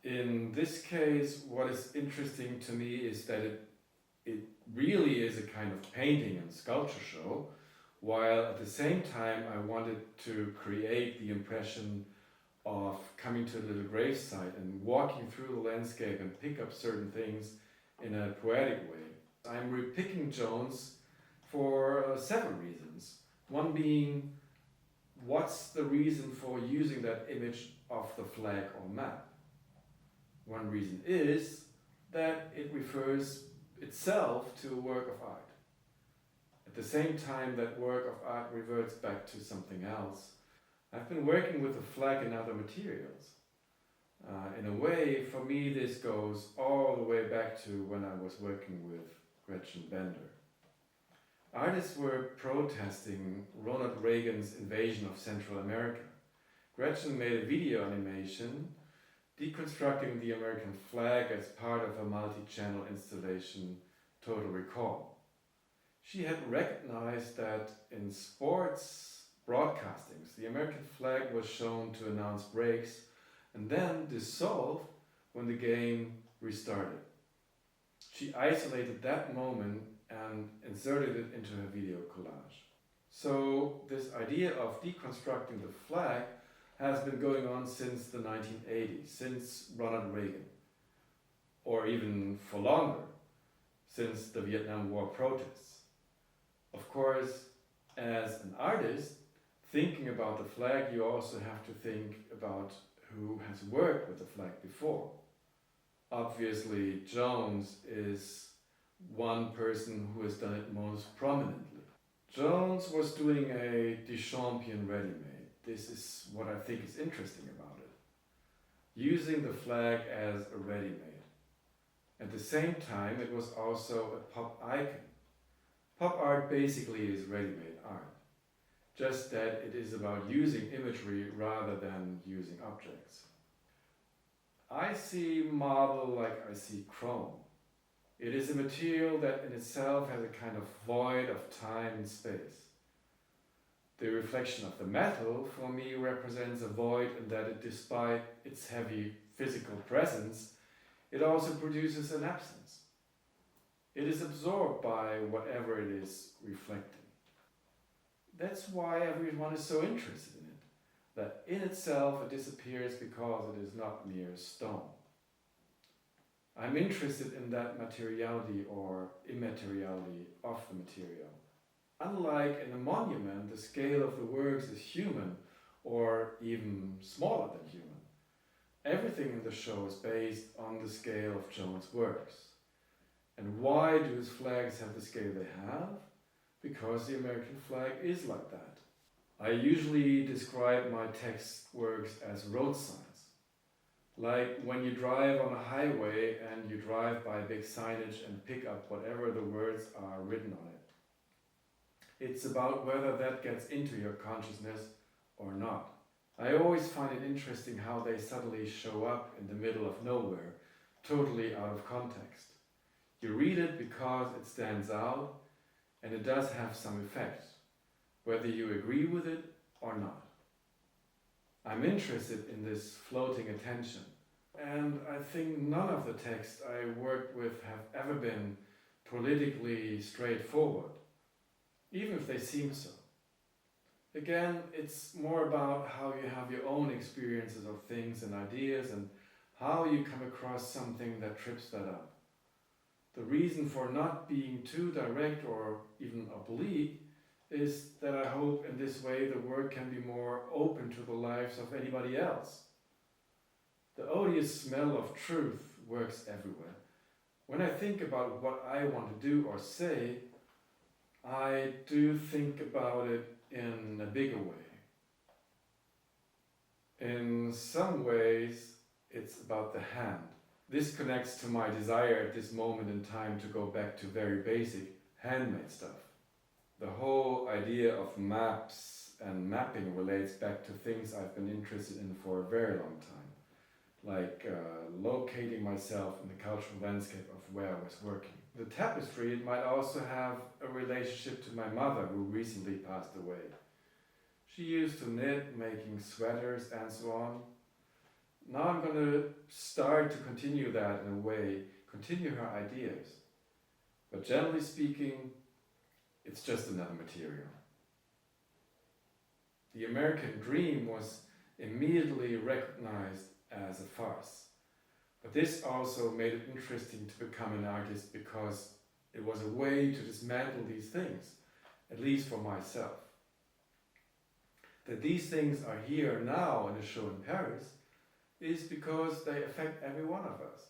In this case, what is interesting to me is that it really is a kind of painting and sculpture show, while at the same time I wanted to create the impression of coming to a little gravesite and walking through the landscape and pick up certain things in a poetic way. I'm repicking Jones for several reasons. One being, what's the reason for using that image of the flag or map? One reason is that it refers itself to a work of art. At the same time, that work of art reverts back to something else. I've been working with the flag and other materials. In a way, for me, this goes all the way back to when I was working with Gretchen Bender. Artists were protesting Ronald Reagan's invasion of Central America. Gretchen made a video animation deconstructing the American flag as part of a multi-channel installation, Total Recall. She had recognized that in sports broadcastings, the American flag was shown to announce breaks and then dissolved when the game restarted. She isolated that moment and inserted it into her video collage. So this idea of deconstructing the flag has been going on since the 1980s, since Ronald Reagan, or even for longer, since the Vietnam War protests. Of course, as an artist, thinking about the flag, you also have to think about who has worked with the flag before. Obviously, Jones is one person who has done it most prominently. Jones was doing a Deschampion ready-made. This is what I think is interesting about it. Using the flag as a ready-made. At the same time, it was also a pop icon. Pop art basically is ready-made art. Just that it is about using imagery rather than using objects. I see marble like I see chrome. It is a material that in itself has a kind of void of time and space. The reflection of the metal, for me, represents a void in that it, despite its heavy physical presence, it also produces an absence. It is absorbed by whatever it is reflecting. That's why everyone is so interested in it, that in itself it disappears because it is not mere stone. I'm interested in that materiality or immateriality of the material. Unlike in a monument, the scale of the works is human or even smaller than human. Everything in the show is based on the scale of Jones' works. And why do his flags have the scale they have? Because the American flag is like that. I usually describe my text works as road signs. Like when you drive on a highway and you drive by big signage and pick up whatever the words are written on it. It's about whether that gets into your consciousness or not. I always find it interesting how they suddenly show up in the middle of nowhere, totally out of context. You read it because it stands out and it does have some effect, whether you agree with it or not. I'm interested in this floating attention, and I think none of the texts I worked with have ever been politically straightforward, even if they seem so. Again, it's more about how you have your own experiences of things and ideas and how you come across something that trips that up. The reason for not being too direct or even oblique is that I hope in this way the work can be more open to the lives of anybody else. The odious smell of truth works everywhere. When I think about what I want to do or say, I do think about it in a bigger way. In some ways, it's about the hand. This connects to my desire at this moment in time to go back to very basic handmade stuff. The whole idea of maps and mapping relates back to things I've been interested in for a very long time, like locating myself in the cultural landscape of where I was working. The tapestry, it might also have a relationship to my mother, who recently passed away. She used to knit, making sweaters and so on. now I'm going to start to continue that in a way, continue her ideas. But generally speaking, it's just another material. The American dream was immediately recognized as a farce. But this also made it interesting to become an artist because it was a way to dismantle these things, at least for myself. That these things are here now in a show in Paris is because they affect every one of us.